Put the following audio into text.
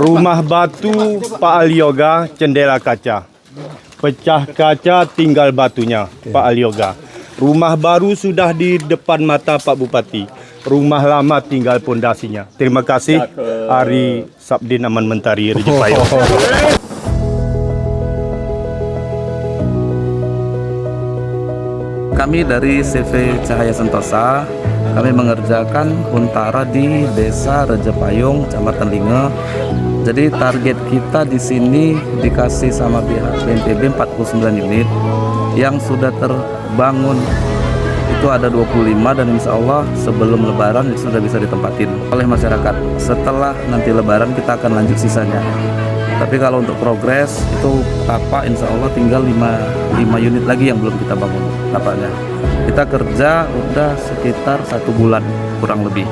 Rumah batu Pak Alioga, jendela kaca. Pecah kaca, tinggal batunya Pak Alioga. Rumah baru sudah di depan mata Pak Bupati. Rumah lama tinggal pondasinya. Terima kasih Ari Sabdin Aman Mentari Rejepayo. Kami dari CV Cahaya Sentosa, kami mengerjakan huntara di Desa Rejepayung, Kecamatan Linge. Jadi target kita di sini dikasih sama pihak BNPB 49 unit yang sudah terbangun itu ada 25 dan insya Allah sebelum lebaran itu sudah bisa ditempatin oleh masyarakat. Setelah nanti lebaran kita akan lanjut sisanya. Tapi kalau untuk progres itu tapak insya Allah tinggal 5 unit lagi yang belum kita bangun tapaknya. Kita kerja udah sekitar 1 bulan kurang lebih.